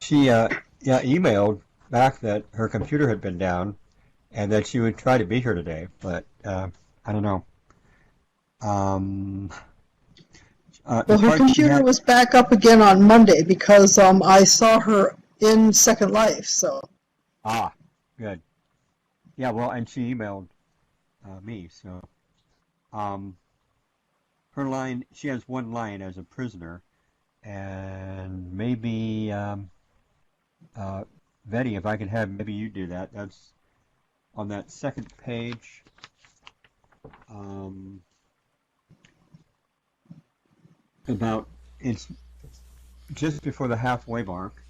she emailed back that her computer had been down and that she would try to be here today, but I don't know. Well, her computer was back up again on Monday because I saw her in Second Life, so. Ah, good. Yeah, well, and she emailed me, so. Her line, she has one line as a prisoner, and maybe, Betty, if I could have maybe you do that. That's on that second page. It's just before the halfway mark.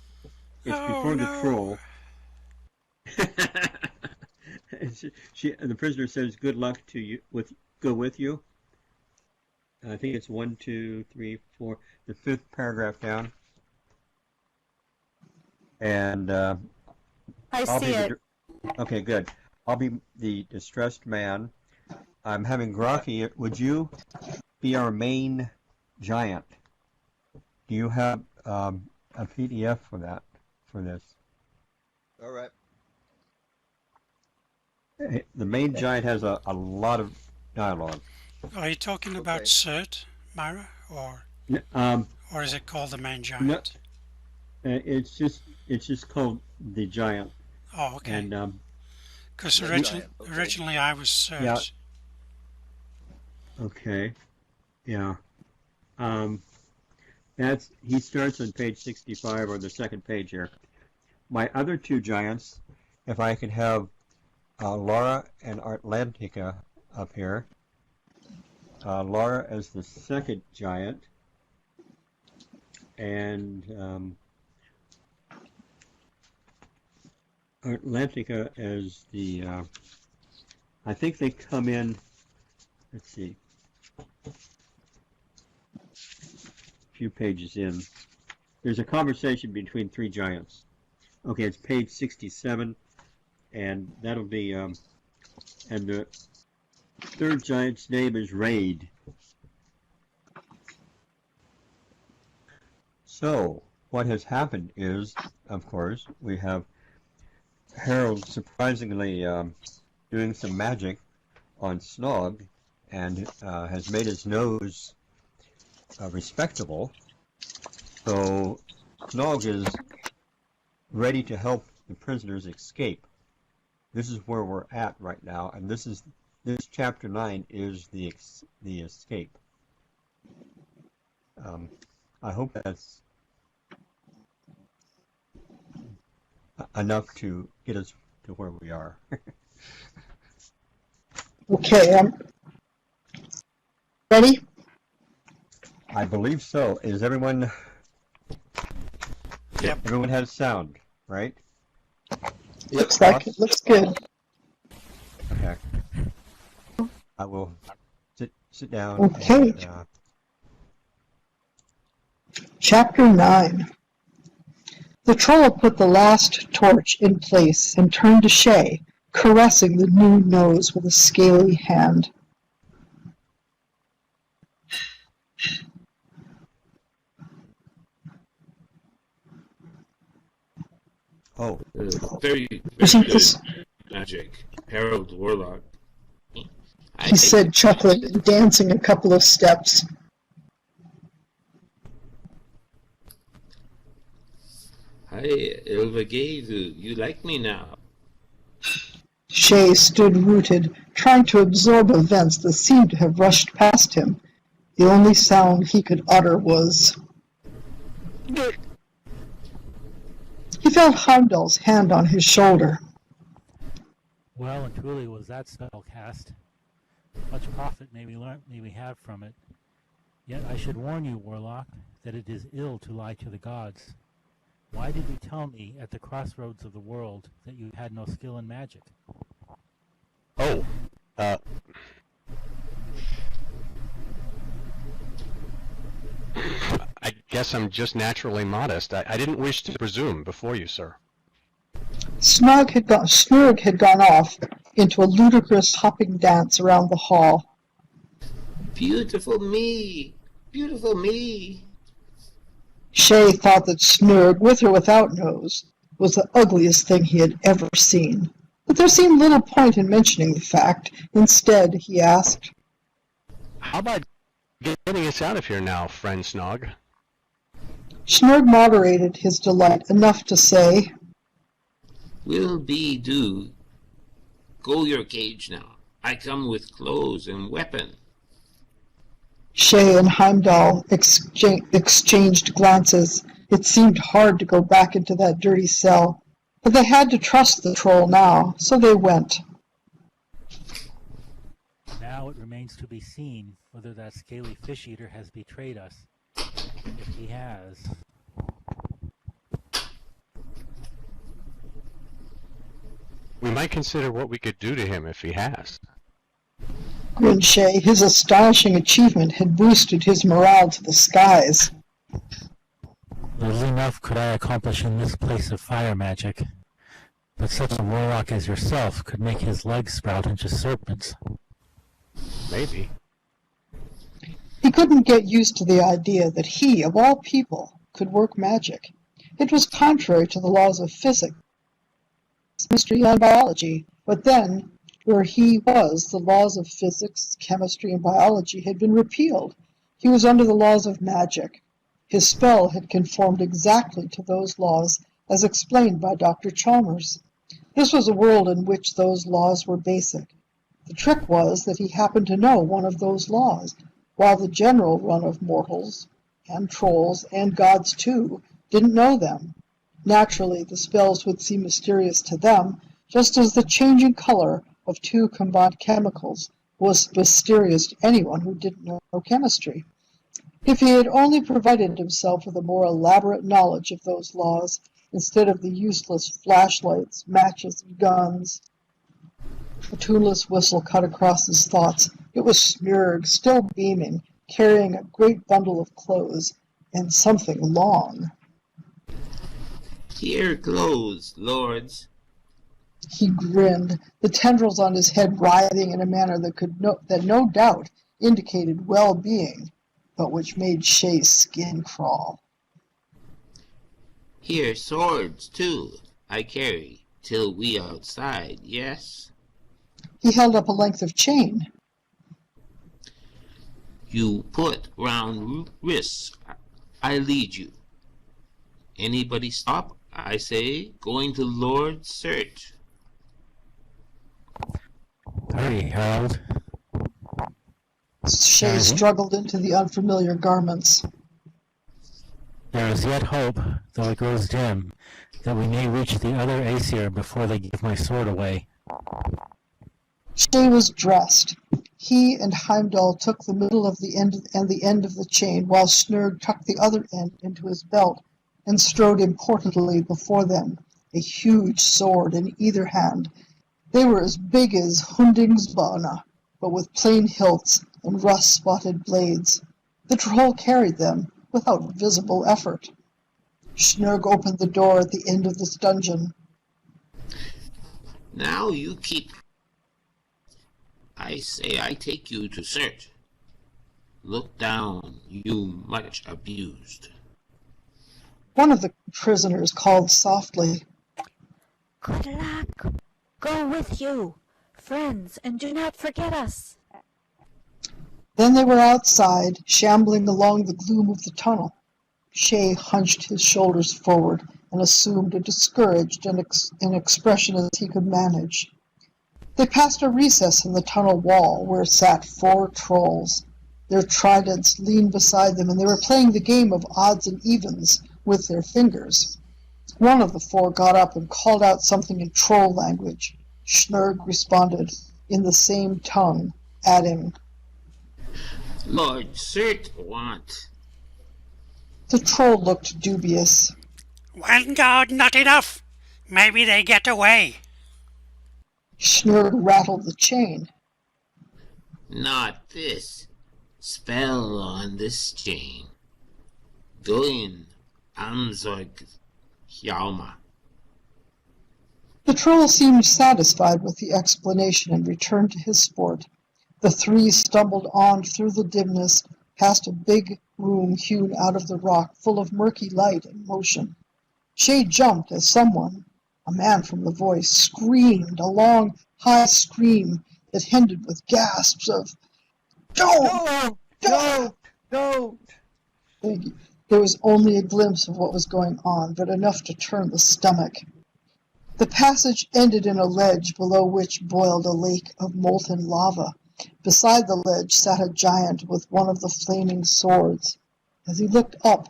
It's before the troll. The prisoner says, "Good luck to you. Go with you." I think it's 1, 2, 3, 4, the fifth paragraph down. And I see it. Okay, good. I'll be the distressed man. I'm having Grokky. Would you be our main giant? Do you have a PDF for that? For this? All right. The main giant has a lot of dialogue. Are you talking about Cert, Myra, or is it called the main giant? No, it's just called the giant. Oh, okay. And because originally I was Cert. Yeah. Okay. Yeah. He starts on page 65 or the second page here. My other two giants, if I could have Laura and Atlantica up here. Laura as the second giant, and Atlantica as the, I think they come in, let's see, a few pages in. There's a conversation between three giants. Okay, it's page 67, and that'll be, and the third giant's name is Raid. So, what has happened is, of course, we have Harold surprisingly doing some magic on Snog and has made his nose respectable. So, Snog is ready to help the prisoners escape. This is where we're at right now, and this chapter 9 is the escape. I hope that's enough to get us to where we are. Okay, ready? I believe so. Is everyone? Yep. Everyone has sound, right? Looks like it. Looks good. Okay. I will sit down. Okay. And, Chapter 9. The troll put the last torch in place and turned to Shay, caressing the new nose with a scaly hand. Oh, very good magic, Harold Warlock. He said, chuckling and dancing a couple of steps. Hi, Ilvagadu, you like me now? Shay stood rooted, trying to absorb events that seemed to have rushed past him. The only sound he could utter was... He felt Heimdall's hand on his shoulder. Well and truly was that spell cast. Much profit may we have from it. Yet I should warn you, Warlock, that it is ill to lie to the gods. Why did you tell me at the crossroads of the world that you had no skill in magic? Oh, I guess I'm just naturally modest. I didn't wish to presume before you, sir. Snurg had gone off into a ludicrous hopping dance around the hall. Beautiful me! Beautiful me! Shay thought that Snurg, with or without nose, was the ugliest thing he had ever seen. But there seemed little point in mentioning the fact. Instead, he asked, How about getting us out of here now, friend Snog? Snurg moderated his delight enough to say, Will be do. Go your cage now. I come with clothes and weapon. Shay and Heimdall exchanged glances. It seemed hard to go back into that dirty cell, but they had to trust the troll now, so they went. Now it remains to be seen whether that scaly fish-eater has betrayed us. If he has... We might consider what we could do to him if he has. Grinned Shay. His astonishing achievement had boosted his morale to the skies. Little enough could I accomplish in this place of fire magic, but such a warlock as yourself could make his legs sprout into serpents. Maybe. He couldn't get used to the idea that he, of all people, could work magic. It was contrary to the laws of physics, chemistry, and biology. But then, where he was, the laws of physics, chemistry, and biology had been repealed. He was under the laws of magic. His spell had conformed exactly to those laws as explained by Dr. Chalmers. This was a world in which those laws were basic. The trick was that he happened to know one of those laws, while the general run of mortals, and trolls, and gods too, didn't know them. Naturally, the spells would seem mysterious to them, just as the changing color of two combined chemicals was mysterious to anyone who didn't know chemistry. If he had only provided himself with a more elaborate knowledge of those laws, instead of the useless flashlights, matches, and guns. A tuneless whistle cut across his thoughts. It was Snurg, still beaming, carrying a great bundle of clothes, and something long. Here clothes, lords. He grinned, the tendrils on his head writhing in a manner that no doubt indicated well-being, but which made Shay's skin crawl. Here swords, too, I carry, till we outside, yes? He held up a length of chain. You put round wrists, I lead you. Anybody stop, I say, going to Lord's search. Hurry, Harold. Shay struggled into the unfamiliar garments. There is yet hope, though it grows dim, that we may reach the other Aesir before they give my sword away. Shay was dressed. He and Heimdall took the middle of the end and the end of the chain, while Snurg tucked the other end into his belt and strode importantly before them, a huge sword in either hand. They were as big as Hundingsbana, but with plain hilts and rust-spotted blades. The troll carried them without visible effort. Snurg opened the door at the end of this dungeon. Now you keep. I say I take you to search. Look down, you much abused. One of the prisoners called softly. Good luck. Go with you, friends, and do not forget us. Then they were outside, shambling along the gloom of the tunnel. Shay hunched his shoulders forward and assumed a discouraged an expression as he could manage. They passed a recess in the tunnel wall where sat 4 trolls. Their tridents leaned beside them, and they were playing the game of odds and evens with their fingers. One of the 4 got up and called out something in troll language. Snurg responded in the same tongue, adding, Lord Cert want. The troll looked dubious. One guard not enough. Maybe they get away. Snurg rattled the chain. Not this. Spell on this chain. Doin Amzorg Hjalma. The troll seemed satisfied with the explanation and returned to his sport. The 3 stumbled on through the dimness, past a big room hewn out of the rock, full of murky light and motion. Shay jumped as someone, a man from the voice, screamed, a long, high scream that ended with gasps of, "Don't! Don't! Don't! There was only a glimpse of what was going on, but enough to turn the stomach. The passage ended in a ledge below which boiled a lake of molten lava. Beside the ledge sat a giant with one of the flaming swords. As he looked up,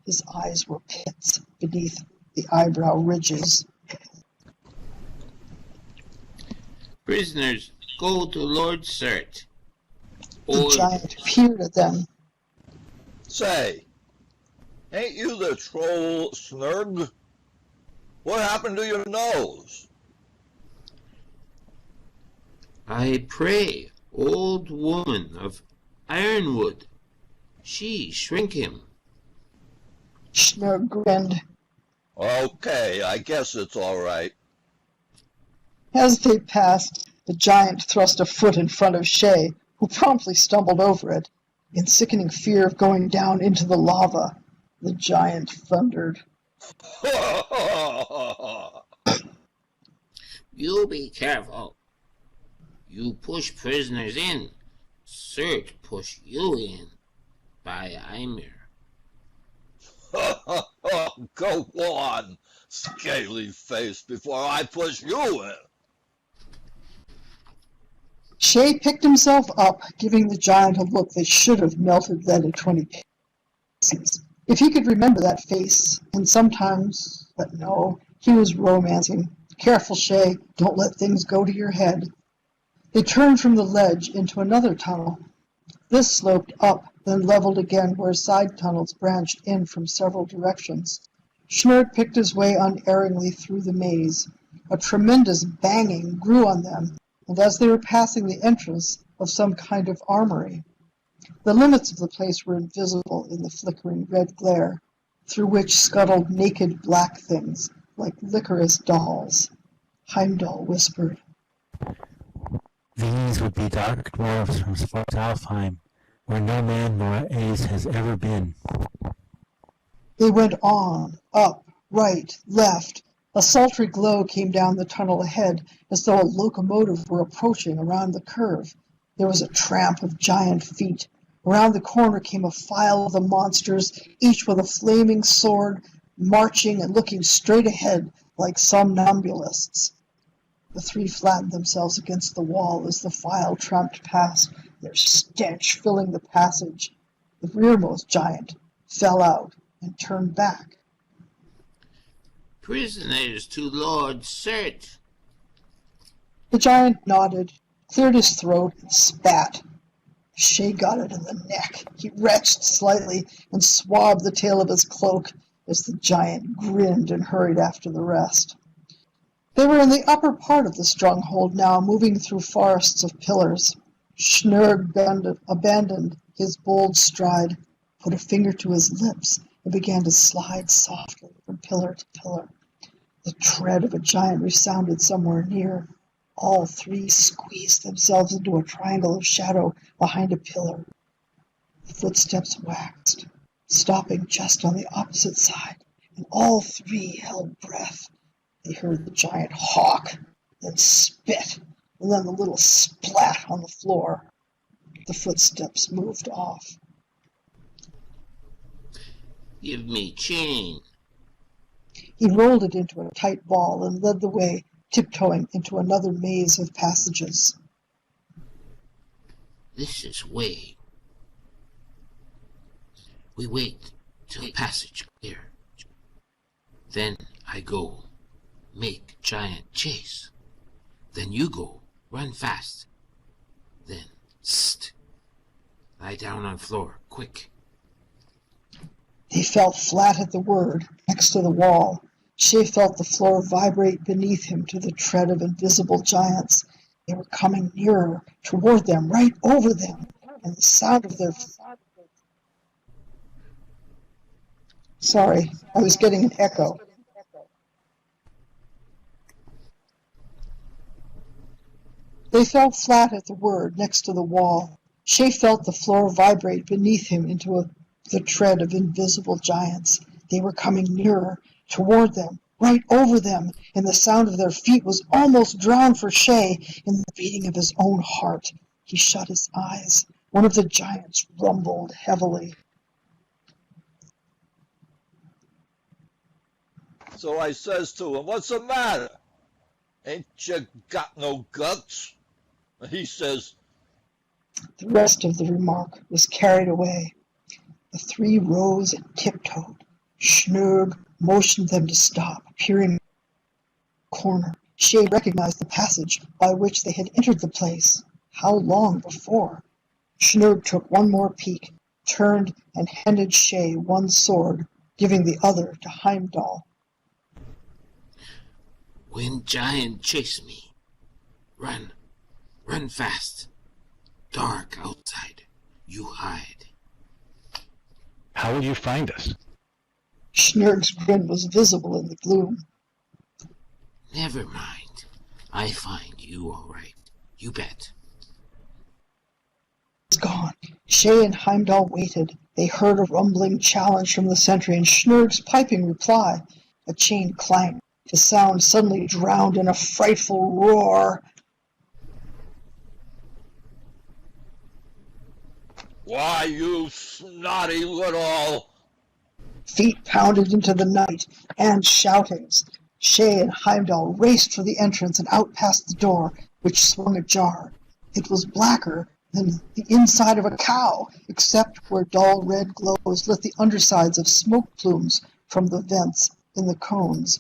his eyes were pits beneath the eyebrow ridges. Prisoners, go to Lord Sert. The giant peered at them. Say, ain't you the troll Snurg? What happened to your nose? I pray, old woman of Ironwood, she shrink him. Schnurr grinned. Okay, I guess it's all right. As they passed, the giant thrust a foot in front of Shay, who promptly stumbled over it. In sickening fear of going down into the lava, the giant thundered. You be careful. You push prisoners in. Sert push you in. By Ymir. Go on, scaly face, before I push you in. Shay picked himself up, giving the giant a look that should have melted lead at 20 pieces. If he could remember that face, and sometimes, but no, he was romancing. Careful, Shay, don't let things go to your head. They turned from the ledge into another tunnel. This sloped up, then leveled again where side tunnels branched in from several directions. Schnurr picked his way unerringly through the maze. A tremendous banging grew on them, and as they were passing the entrance of some kind of armory. The limits of the place were invisible in the flickering red glare, through which scuttled naked black things like licorice dolls. Heimdall whispered. These would be dark dwarfs from Svartalfheim, where no man nor ace has ever been. They went on, up, right, left. A sultry glow came down the tunnel ahead, as though a locomotive were approaching around the curve. There was a tramp of giant feet. Around the corner came a file of the monsters, each with a flaming sword, marching and looking straight ahead like somnambulists. The three flattened themselves against the wall as the file tramped past, their stench filling the passage. The rearmost giant fell out and turned back. Prisoners to Lord Sert. The giant nodded, cleared his throat, and spat. Shay got it in the neck. He retched slightly and swabbed the tail of his cloak as the giant grinned and hurried after the rest. They were in the upper part of the stronghold now, moving through forests of pillars. Schnurr abandoned his bold stride, put a finger to his lips, and began to slide softly from pillar to pillar. The tread of a giant resounded somewhere near. All three squeezed themselves into a triangle of shadow behind a pillar. The footsteps waxed, stopping just on the opposite side, and all three held breath. They heard the giant hawk, then spit, and then the little splat on the floor. The footsteps moved off. Give me chain. He rolled it into a tight ball and led the way, tiptoeing into another maze of passages. This is way. We wait till passage clear. Then I go. Make giant chase. Then you go. Run fast. Then, st. Lie down on floor, quick. He fell flat at the word, next to the wall. Shay felt the floor vibrate beneath him to the tread of invisible giants. They were coming nearer, toward them, right over them, and the sound of their... Sorry, I was getting an echo. They fell flat at the word, next to the wall. Shay felt the floor vibrate beneath him into a The tread of invisible giants. They were coming nearer, toward them, right over them, and the sound of their feet was almost drowned for Shay in the beating of his own heart. He shut his eyes. One of the giants rumbled heavily. So I says to him, "What's the matter? Ain't you got no guts?" And he says, The rest of the remark was carried away. The three rose and tiptoed. Schnurg motioned them to stop, peering in the corner. Shay recognized the passage by which they had entered the place. How long before? Schnurg took one more peek, turned and handed Shay one sword, giving the other to Heimdall. When giant chase me, run fast. Dark outside, you hide. How will you find us? Schnurg's grin was visible in the gloom. Never mind. I find you all right. You bet. It's gone. Shay and Heimdall waited. They heard a rumbling challenge from the sentry and Schnurg's piping reply. A chain clanged. The sound suddenly drowned in a frightful roar. "Why, you snotty little..." Feet pounded into the night, and shoutings. Shay and Heimdall raced for the entrance and out past the door, which swung ajar. It was blacker than the inside of a cow, except where dull red glows lit the undersides of smoke plumes from the vents in the cones.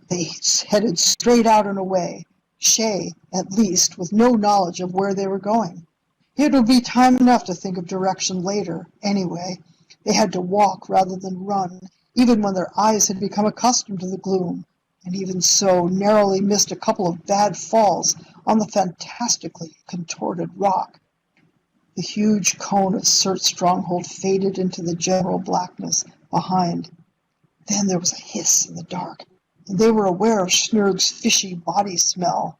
They headed straight out and away, Shay, at least, with no knowledge of where they were going. It would be time enough to think of direction later, anyway. They had to walk rather than run, even when their eyes had become accustomed to the gloom, and even so narrowly missed a couple of bad falls on the fantastically contorted rock. The huge cone of Surt's stronghold faded into the general blackness behind. Then there was a hiss in the dark, and they were aware of Schnurg's fishy body smell.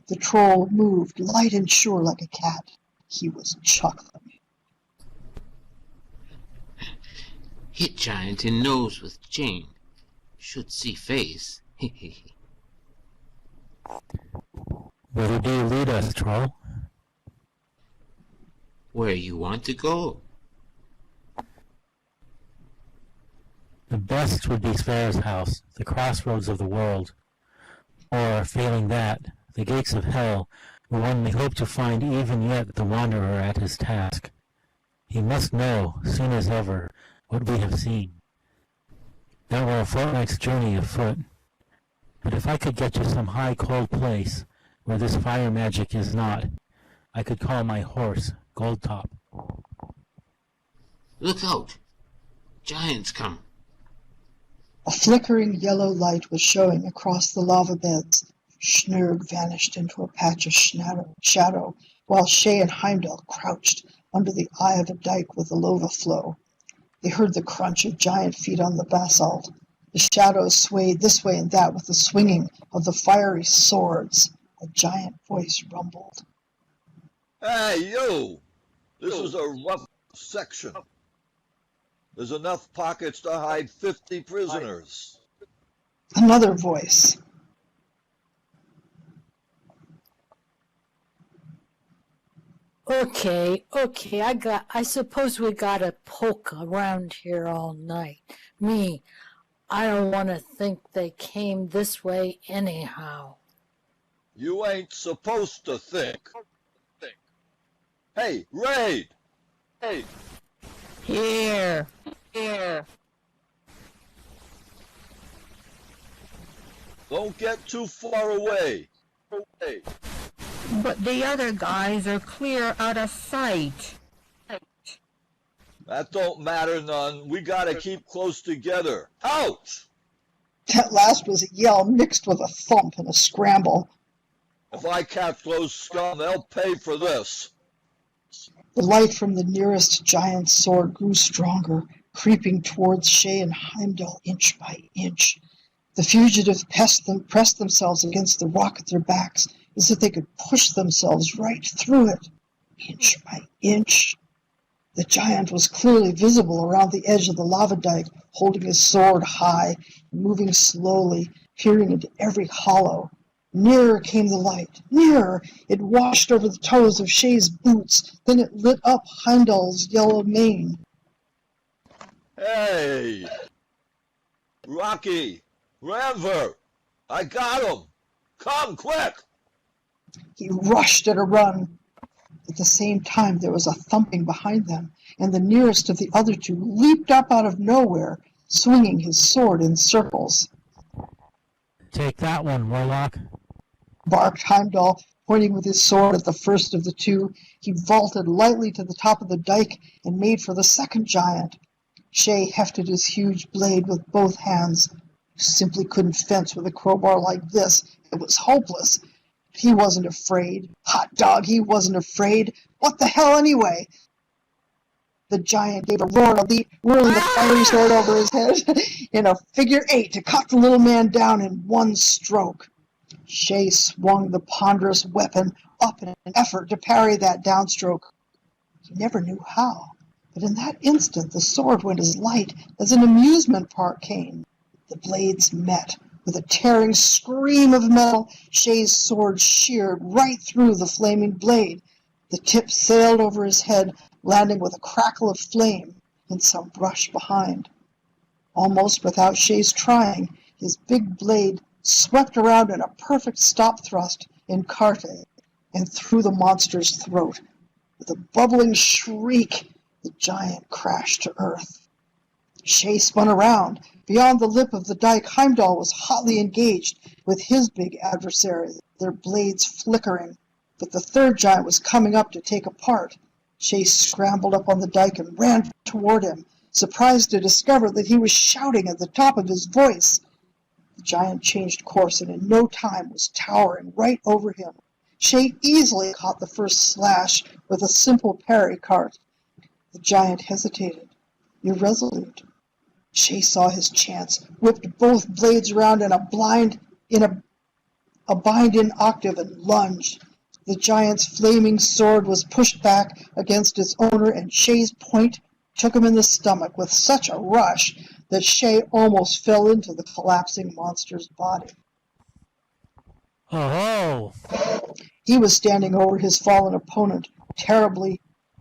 The troll moved, light and sure like a cat. He was chuckling. Hit giant in nose with chain. Should see face. Whither do you lead us, troll? Where you want to go? The best would be Sverre's house, the crossroads of the world. Or, failing that, the gates of hell, where one may hope to find even yet the wanderer at his task. He must know, soon as ever, what we have seen. That were a fortnight's journey afoot. But if I could get to some high cold place, where this fire magic is not, I could call my horse Goldtop. Look out! Giants come. A flickering yellow light was showing across the lava beds. Schnurg vanished into a patch of shadow, while Shay and Heimdall crouched under the eye of a dike with a lava flow. They heard the crunch of giant feet on the basalt. The shadows swayed this way and that with the swinging of the fiery swords. A giant voice rumbled. "Hey, you! This is a rough section. There's enough pockets to hide 50 prisoners." Another voice. Okay, I suppose we gotta poke around here all night. I don't want to think they came this way anyhow. "You ain't supposed to think. Hey, Raid! Hey! Here. Don't get too far away. But the other guys are clear out of sight. That don't matter none. We gotta keep close together. Ouch! That last was a yell mixed with a thump and a scramble. If I catch those scum, they'll pay for this. The light from the nearest giant's sword grew stronger, creeping towards Shay and Heimdall inch by inch. The fugitives pressed themselves against the rock at their backs as if they could push themselves right through it, inch by inch. The giant was clearly visible around the edge of the lava dike, holding his sword high, moving slowly, peering into every hollow. Nearer came the light. Nearer! It washed over the toes of Shay's boots. Then it lit up Heimdall's yellow mane. Hey! Rocky! Ranver! I got him! Come quick! He rushed at a run. At the same time, there was a thumping behind them, and the nearest of the other two leaped up out of nowhere, swinging his sword in circles. Take that one, Warlock, barked Heimdall, pointing with his sword at the first of the two. He vaulted lightly to the top of the dike and made for the second giant. Shay hefted his huge blade with both hands. He simply couldn't fence with a crowbar like this. It was hopeless. He wasn't afraid. Hot dog, he wasn't afraid. What the hell anyway? The giant gave a roar and a leap, whirling the fiery sword over his head in a figure 8 to cut the little man down in one stroke. Shay swung the ponderous weapon up in an effort to parry that downstroke. He never knew how, but in that instant the sword went as light as an amusement park cane. The blades met. With a tearing scream of metal, Shay's sword sheared right through the flaming blade. The tip sailed over his head, landing with a crackle of flame in some brush behind. Almost without Shay's trying, his big blade swept around in a perfect stop thrust in Carte and through the monster's throat. With a bubbling shriek, the giant crashed to earth. Shay spun around. Beyond the lip of the dike, Heimdall was hotly engaged with his big adversary, their blades flickering. But the third giant was coming up to take a part. Shay scrambled up on the dike and ran toward him, surprised to discover that he was shouting at the top of his voice. The giant changed course and in no time was towering right over him. Shay easily caught the first slash with a simple parry cart. The giant hesitated, irresolute. Shay saw his chance, whipped both blades around in a bind in octave and lunged. The giant's flaming sword was pushed back against its owner, and Shay's point took him in the stomach with such a rush that Shay almost fell into the collapsing monster's body. Oh! He was standing over his fallen opponent.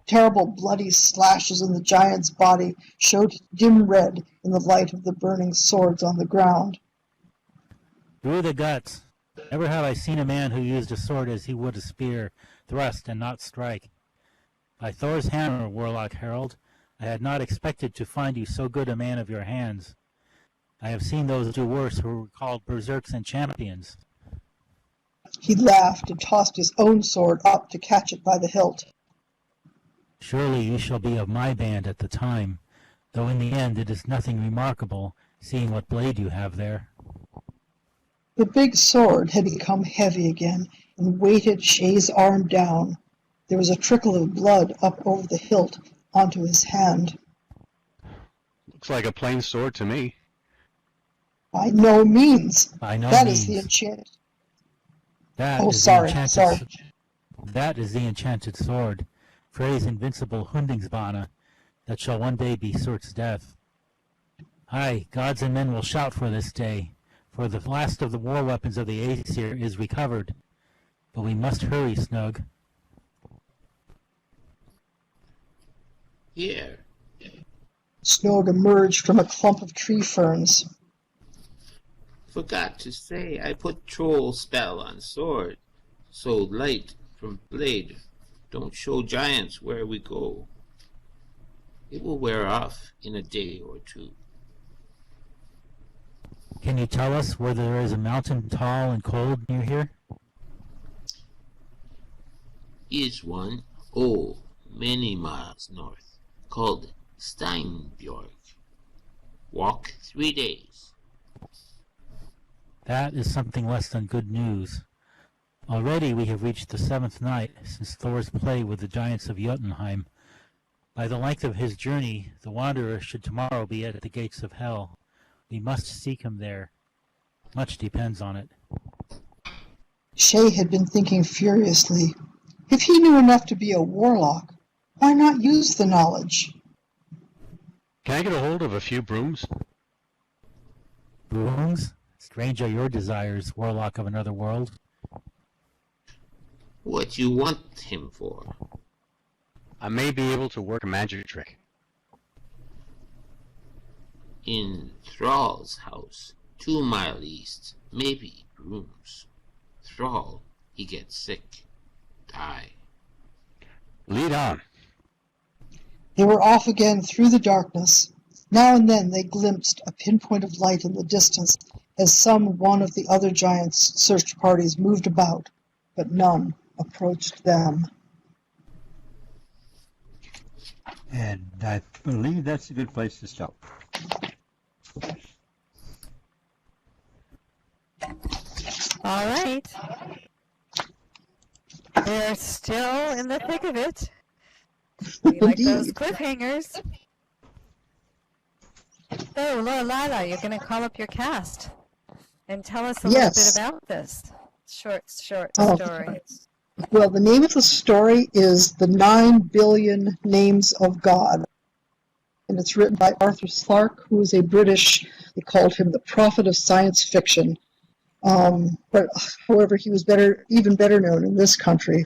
Terrible bloody slashes in the giant's body showed dim red in the light of the burning swords on the ground. Through the guts. Never have I seen a man who used a sword as he would a spear, thrust and not strike. By Thor's hammer, Warlock Harold, I had not expected to find you so good a man of your hands. I have seen those do worse who were called berserks and champions. He laughed and tossed his own sword up to catch it by the hilt. Surely you shall be of my band at the time, though in the end it is nothing remarkable, seeing what blade you have there. The big sword had become heavy again and weighted Shay's arm down. There was a trickle of blood up over the hilt onto his hand. Looks like a plain sword to me. By no means. By no That means. is the enchant. That Oh, is sorry, the enchanted, sorry. That is the enchanted sword, Frey's invincible Hundingsbane, that shall one day be Surt's death. Aye, gods and men will shout for this day, for the last of the war weapons of the Aesir is recovered. But we must hurry, Snug. Here. Snog emerged from a clump of tree ferns. Forgot to say I put troll spell on sword, so light from blade don't show giants where we go. It will wear off in a day or two. Can you tell us where there is a mountain tall and cold near here? Is one, many miles north, called Steinbjorg. Walk 3 days. That is something less than good news. Already we have reached the 7th night since Thor's play with the giants of Jotunheim. By the length of his journey, the wanderer should tomorrow be at the gates of hell. We must seek him there. Much depends on it. Shay had been thinking furiously. If he knew enough to be a warlock, Why not use the knowledge? Can I get a hold of a few brooms? Brooms? Strange are your desires, warlock of another world. What you want him for? I may be able to work a magic trick. In Thrall's house, 2 miles east, maybe brooms. Thrall, he gets sick, die. Lead on. They were off again through the darkness. Now and then they glimpsed a pinpoint of light in the distance as some one of the other giants' search parties moved about, but none approached them. And I believe that's a good place to stop. All right. We're still in the thick of it. We like those cliffhangers. So, Laura Lila, you're going to call up your cast and tell us a little bit about this short story. Well, the name of the story is The 9 Billion Names of God. And it's written by Arthur Clarke, who is a British, they called him the prophet of science fiction. But however, he was even better known in this country